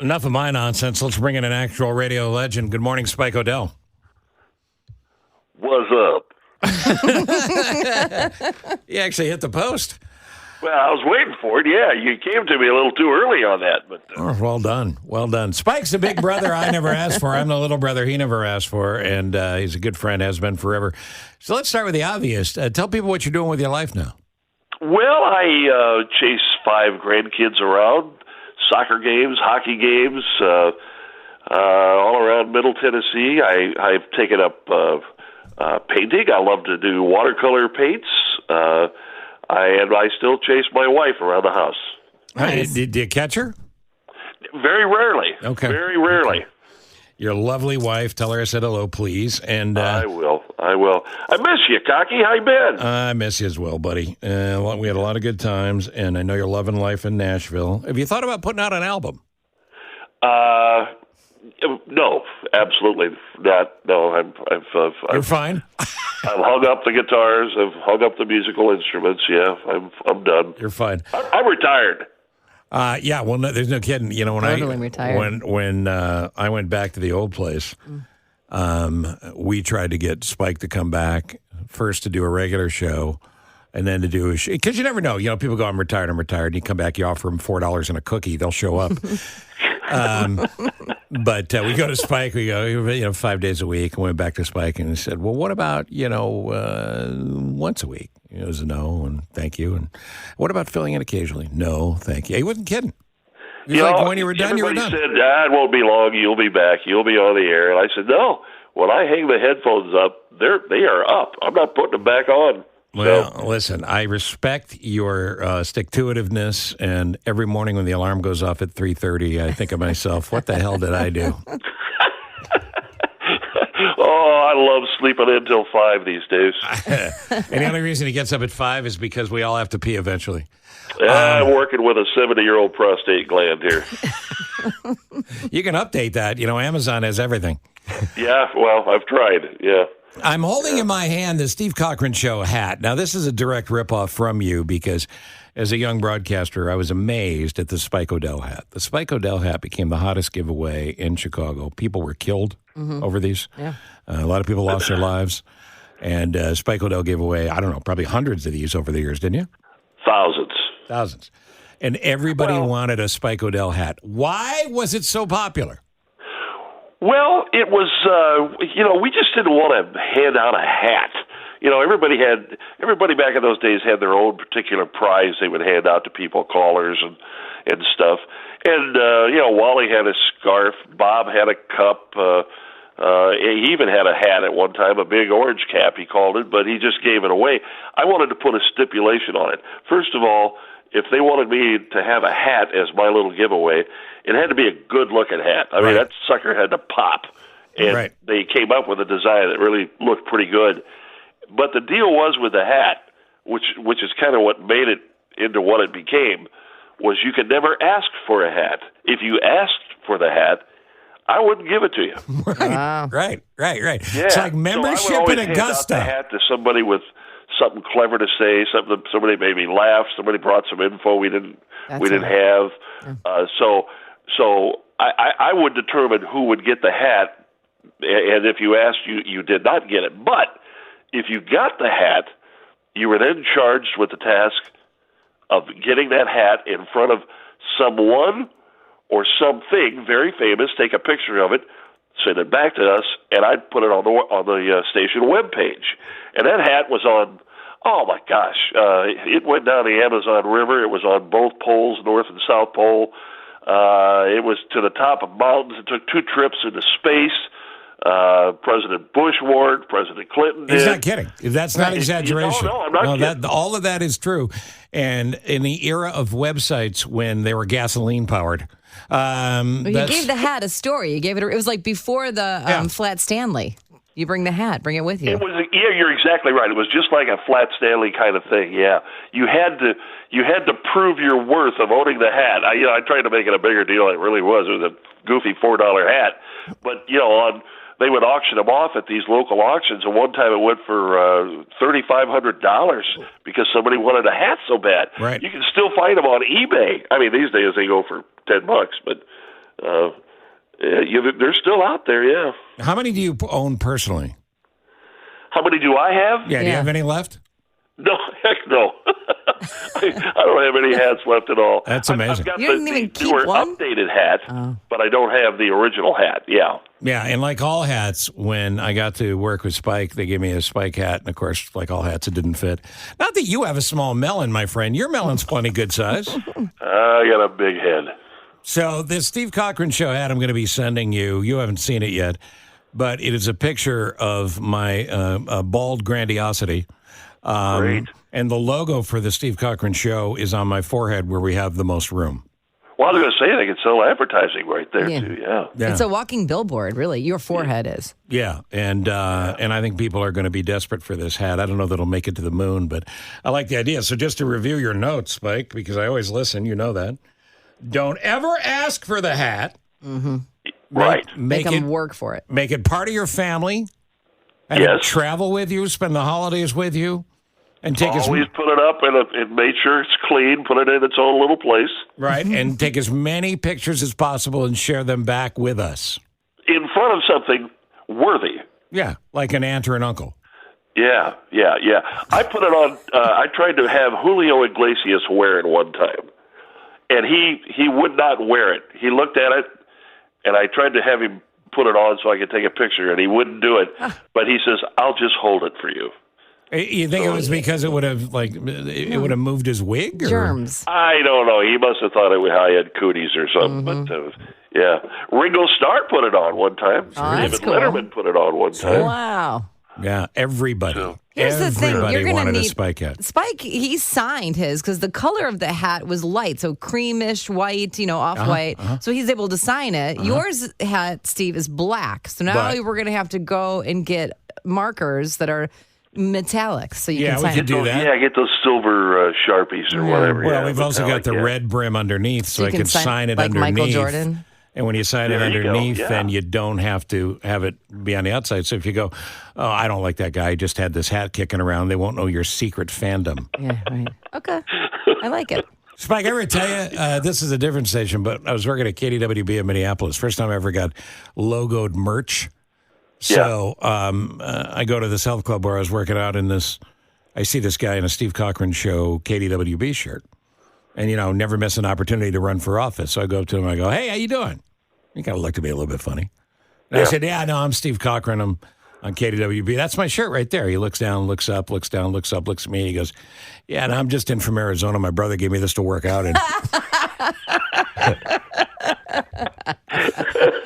Enough of my nonsense. Let's bring in an actual radio legend. Good morning, Spike O'Dell. What's up? You actually hit the post. Well, I was waiting for it. Yeah, you came to me a little too early on that, but Oh, well done. Well done. Spike's the big brother I never asked for. I'm the little brother he never asked for, and he's a good friend, has been forever. So let's start with the obvious. Tell people what you're doing with your life now. well, I chase 5 grandkids around, soccer games, hockey games, all around Middle Tennessee. I've taken up painting. I love to do watercolor paints. I still chase my wife around the house. Nice. Did you catch her? Very rarely. Okay. Very rarely. Okay. Your lovely wife. Tell her I said hello, please. And I will. I miss you, Cocky. How you been? I miss you as well, buddy. We had a lot of good times, and I know you're loving life in Nashville. Have you thought about putting out an album? No, absolutely not. No, You're fine. I've hung up the guitars. I've hung up the musical instruments. Yeah, I'm done. You're fine. I'm retired. Yeah. Well, no, there's no kidding. You know, when I went back to the old place, we tried to get Spike to come back first to do a regular show, and then to do a show, because you never know. You know, people go, I'm retired. You come back, you offer them $4 and a cookie, they'll show up. But we go to Spike. We go, 5 days a week. And went back to Spike, and he said, "Well, what about once a week?" It was a no, and thank you. And what about filling in occasionally? No, thank you. He wasn't kidding. He was like, when you were done, you were done. Everybody said, it won't be long. You'll be back. You'll be on the air. And I said, no. When I hang the headphones up, they are up. I'm not putting them back on. Well, listen, I respect your stick-to-itiveness, and every morning when the alarm goes off at 3:30, I think of myself, what the hell did I do? Oh, I love sleeping until 5 these days. And the only reason he gets up at 5 is because we all have to pee eventually. I'm working with a 70-year-old prostate gland here. You can update that. Amazon has everything. Yeah, well, I've tried, yeah. I'm holding in my hand the Steve Cochran Show hat. Now, this is a direct ripoff from you because as a young broadcaster, I was amazed at the Spike O'Dell hat. The Spike O'Dell hat became the hottest giveaway in Chicago. People were killed over these. Yeah. A lot of people lost their lives. And Spike O'Dell gave away, I don't know, probably hundreds of these over the years, didn't you? Thousands. And everybody wanted a Spike O'Dell hat. Why was it so popular? Well, it was, we just didn't want to hand out a hat. Everybody back in those days had their own particular prize they would hand out to people, callers and stuff. And, Wally had a scarf, Bob had a cup, he even had a hat at one time, a big orange cap, he called it, but he just gave it away. I wanted to put a stipulation on it. First of all, if they wanted me to have a hat as my little giveaway, it had to be a good-looking hat. I mean, that sucker had to pop. And they came up with a design that really looked pretty good. But the deal was with the hat, which is kind of what made it into what it became, was you could never ask for a hat. If you asked for the hat, I wouldn't give it to you. Right. Yeah. It's like membership so in Augusta. I would always hand out the hat to somebody with something clever to say, somebody made me laugh, somebody brought some info we didn't have. So I would determine who would get the hat, and if you asked, you did not get it. But if you got the hat, you were then charged with the task of getting that hat in front of someone or something very famous, take a picture of it, send it back to us, and I'd put it on the station webpage. And that hat was on, oh my gosh, it went down the Amazon River. It was on both poles, North and South Pole. It was to the top of mountains. It took 2 trips into space. President Bush wore it. President Clinton did. He's not kidding. That's not exaggeration. No, I'm not kidding. All of that is true. And in the era of websites when they were gasoline powered, you gave the hat a story. You gave it. It was like before the Flat Stanley. You bring the hat, bring it with you. You're exactly right. It was just like a Flat Stanley kind of thing. Yeah, you had to prove your worth of owning the hat. I tried to make it a bigger deal than it really was. It was a goofy $4 hat, but they would auction them off at these local auctions, and one time it went for $3,500 because somebody wanted a hat so bad. Right. You can still find them on eBay. I mean, these days they go for $10, but they're still out there. Yeah. How many do you own personally? How many do I have? Yeah. Do you have any left? No, heck no. I don't have any hats left at all. That's amazing. You I've got didn't even keep newer one? updated hat, but I don't have the original hat. Yeah. Yeah, and like all hats, when I got to work with Spike, they gave me a Spike hat, and of course, like all hats, it didn't fit. Not that you have a small melon, my friend. Your melon's plenty good size. I got a big head. So this Steve Cochran Show hat I'm going to be sending you, you haven't seen it yet, but it is a picture of my bald grandiosity. Great. And the logo for the Steve Cochran Show is on my forehead where we have the most room. Well, I was going to say they could sell advertising right there, too, yeah. It's a walking billboard, really. Your forehead is. Yeah, and I think people are going to be desperate for this hat. I don't know that it'll make it to the moon, but I like the idea. So just to review your notes, Spike, because I always listen, you know that. Don't ever ask for the hat. Mm-hmm. Right. Make them work for it. Make it part of your family. And travel with you, spend the holidays with you. And take always put it up and make sure it's clean. Put it in its own little place. Right, and take as many pictures as possible and share them back with us. In front of something worthy. Yeah, like an aunt or an uncle. Yeah. I put it on. I tried to have Julio Iglesias wear it one time, and he would not wear it. He looked at it, and I tried to have him put it on so I could take a picture, and he wouldn't do it. But he says, "I'll just hold it for you." You think it was because it would have would have moved his wig? Or? Germs. I don't know. He must have thought I had cooties or something. But yeah, Ringo Starr put it on one time. David Letterman put it on one time. Wow. Yeah, everybody. Here's the thing. You're going to need a Spike hat. Spike, he signed his because the color of the hat was light, so creamish white, off-white. So he's able to sign it. Yours hat, Steve, is black. So now we're going to have to go and get markers that are metallic, so you can sign we could do that. Yeah, get those silver Sharpies or whatever. Well, we've also got the red brim underneath, so I can sign it like underneath. Michael Jordan. And when you sign it underneath, then you don't have to have it be on the outside. So if you go, oh, I don't like that guy, he just had this hat kicking around, they won't know your secret fandom. Yeah, right. Okay. I like it. Spike, I ever tell you, this is a different station, but I was working at KDWB in Minneapolis. First time I ever got logoed merch. So I go to this health club where I was working out in this. I see this guy in a Steve Cochran Show KDWB shirt, and never miss an opportunity to run for office. So I go up to him. I go, "Hey, how you doing?" He kind of looked at me a little bit funny. And I said, "Yeah, no, I'm Steve Cochran. I'm on KDWB. That's my shirt right there." He looks down, looks up, looks down, looks up, looks at me. He goes, "Yeah, no, I'm just in from Arizona. My brother gave me this to work out in."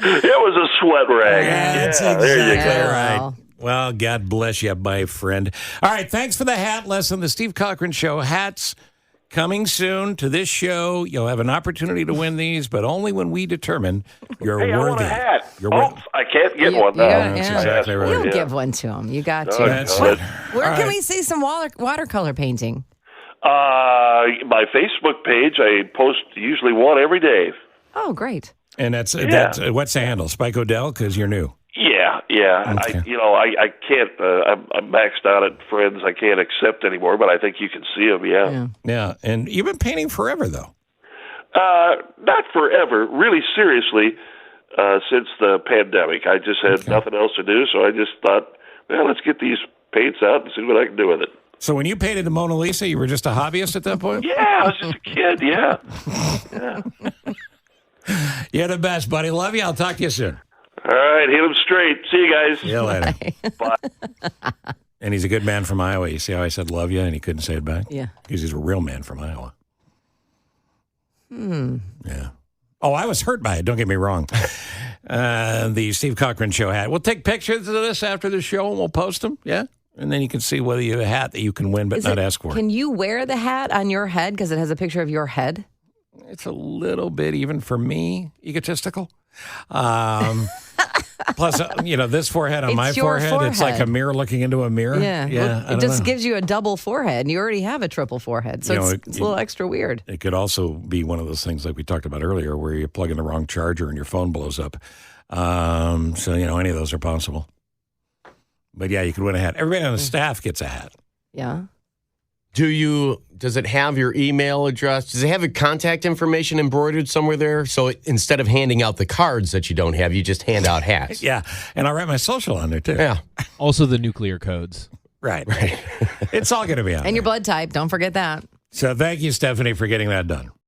It was a sweat rag. That's exactly right. Well, God bless you, my friend. All right, thanks for the hat lesson. The Steve Cochran Show hats coming soon to this show. You'll have an opportunity to win these, but only when we determine you're worthy. I want a hat. You're I can't get one now. That's exactly right. You'll give one to him. You got to. That's it. Where can we see some watercolor painting? My Facebook page. I post usually one every day. Oh, great. And that's what's the handle? Spike O'Dell, because you're new. Yeah. Okay. I can't. I'm maxed out at friends. I can't accept anymore, but I think you can see them. Yeah. And you've been painting forever, though. Not forever. Really, seriously, since the pandemic. I just had nothing else to do, so I just thought, well, let's get these paints out and see what I can do with it. So when you painted the Mona Lisa, you were just a hobbyist at that point? Yeah, I was just a kid. Yeah. You're the best, buddy. Love you. I'll talk to you soon. All right, hit them straight. See you guys. See you later. Bye. And he's a good man from Iowa. You see how I said love you and he couldn't say it back? Yeah. Because he's a real man from Iowa. Yeah. Oh, I was hurt by it. Don't get me wrong. The Steve Cochran Show hat. We'll take pictures of this after the show and we'll post them. Yeah. And then you can see whether you have a hat that you can win but not ask for. Can you wear the hat on your head because it has a picture of your head? It's a little bit, even for me, egotistical. Plus, this forehead on my forehead, it's like a mirror looking into a mirror. Yeah. Well, it just gives you a double forehead, and you already have a triple forehead. So it's a little extra weird. It could also be one of those things like we talked about earlier where you plug in the wrong charger and your phone blows up. So, any of those are possible. But, yeah, you could win a hat. Everybody on the staff gets a hat. Yeah. Does it have your email address? Does it have your contact information embroidered somewhere there? So instead of handing out the cards that you don't have, you just hand out hats. Yeah, and I'll write my social on there, too. Yeah. Also the nuclear codes. Right. It's all going to be on And your there. blood type. Don't forget that. So thank you, Stephanie, for getting that done.